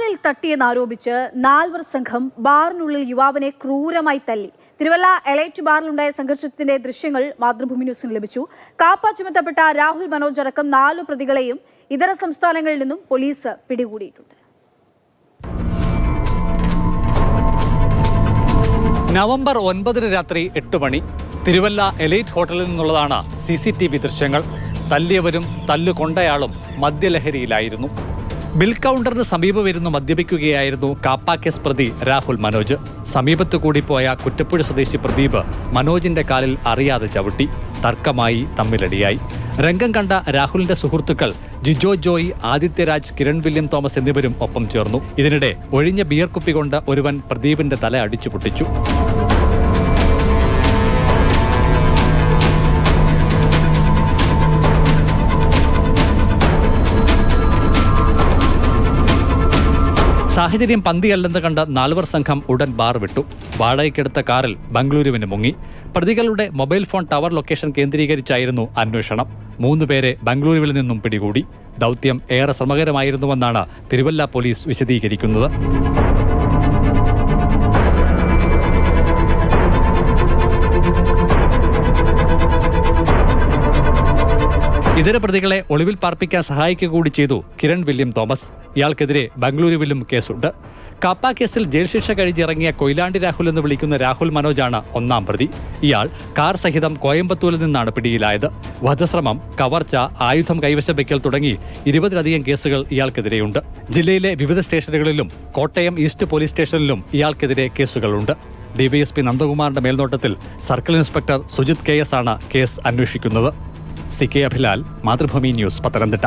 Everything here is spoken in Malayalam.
കാറിൽ തട്ടിയെന്നാരോപിച്ച് 4 സംഘം ബാറിനുള്ളിൽ യുവാവിനെ ക്രൂരമായി തല്ലി. തിരുവല്ല എലൈറ്റ് ബാറിലുണ്ടായ സംഘർഷത്തിന്റെ ദൃശ്യങ്ങൾ മാതൃഭൂമി ന്യൂസിന് ലഭിച്ചു. കാപ്പ ചുമത്തപ്പെട്ട രാഹുൽ മനോജ് അടക്കം 4 പ്രതികളെയും ഇതര സംസ്ഥാനങ്ങളിൽ നിന്നും പോലീസ് പിടികൂടിയിട്ടുണ്ട്. നവംബർ 9 രാത്രി 8 മണി തിരുവല്ല എലൈറ്റ് ഹോട്ടലിൽ നിന്നുള്ളതാണ് CCTV ദൃശ്യങ്ങൾ. തല്ലിയവരും തല്ലുകൊണ്ടയാളും മദ്യലഹരിയിലായിരുന്നു. ബിൽ കൗണ്ടറിന് സമീപമിരുന്ന് മദ്യപിക്കുകയായിരുന്നു കാപ്പ കേസ് പ്രതി രാഹുൽ മനോജ്. സമീപത്തു കൂടി പോയ കുറ്റപ്പുഴ സ്വദേശി പ്രദീപ് മനോജിന്റെ കാലിൽ അറിയാതെ ചവിട്ടി. തർക്കമായി തമ്മിലടിയായി. രംഗം കണ്ട രാഹുലിന്റെ സുഹൃത്തുക്കൾ ജിജോ ജോയി, ആദിത്യരാജ്, കിരൺ വില്യം തോമസ് എന്നിവരും ഒപ്പം ചേർന്നു. ഇതിനിടെ ഒഴിഞ്ഞ ബിയർ കുപ്പി കൊണ്ട് ഒരുവൻ പ്രദീപിന്റെ തല അടിച്ചു പൊട്ടിച്ചു. സാഹചര്യം പന്തിയല്ലെന്ന് കണ്ട 4 സംഘം ഉടൻ ബാർ വിട്ടു. വാടകയ്ക്കെടുത്ത കാറിൽ ബംഗളൂരുവിന് മുങ്ങി. പ്രതികളുടെ മൊബൈൽ ഫോൺ ടവർ ലൊക്കേഷൻ കേന്ദ്രീകരിച്ചായിരുന്നു അന്വേഷണം. 3 പേരെ ബംഗളൂരുവിൽ നിന്നും പിടികൂടി. ദൗത്യം ഏറെ ശ്രമകരമായിരുന്നുവെന്നാണ് തിരുവല്ല പോലീസ് വിശദീകരിക്കുന്നത്. ഇതര പ്രതികളെ ഒളിവിൽ പാർപ്പിക്കാൻ സഹായിക്കുക കൂടി ചെയ്തു കിരൺ വില്യം തോമസ്. ഇയാൾക്കെതിരെ ബംഗളൂരുവിലും കേസുണ്ട്. കാപ്പ കേസിൽ ജയിൽ ശിക്ഷ കഴിഞ്ഞിറങ്ങിയ കൊയിലാണ്ടി രാഹുൽ എന്ന് വിളിക്കുന്ന രാഹുൽ മനോജാണ് 1-ാം പ്രതി. ഇയാൾ കാർ സഹിതം കോയമ്പത്തൂരിൽ നിന്നാണ് പിടിയിലായത്. വധശ്രമം, കവർച്ച, ആയുധം കൈവശം വയ്ക്കൽ തുടങ്ങി 20-ലധികം കേസുകൾ ഇയാൾക്കെതിരെയുണ്ട്. ജില്ലയിലെ വിവിധ സ്റ്റേഷനുകളിലും കോട്ടയം ഈസ്റ്റ് പോലീസ് സ്റ്റേഷനിലും ഇയാൾക്കെതിരെ കേസുകളുണ്ട്. DYSP നന്ദകുമാറിന്റെ മേൽനോട്ടത്തിൽ സർക്കിൾ ഇൻസ്പെക്ടർ സുജിത് KS ആണ് കേസ് അന്വേഷിക്കുന്നത്. CK Abhilal, Mathrubhumi news, Pathanamthitta.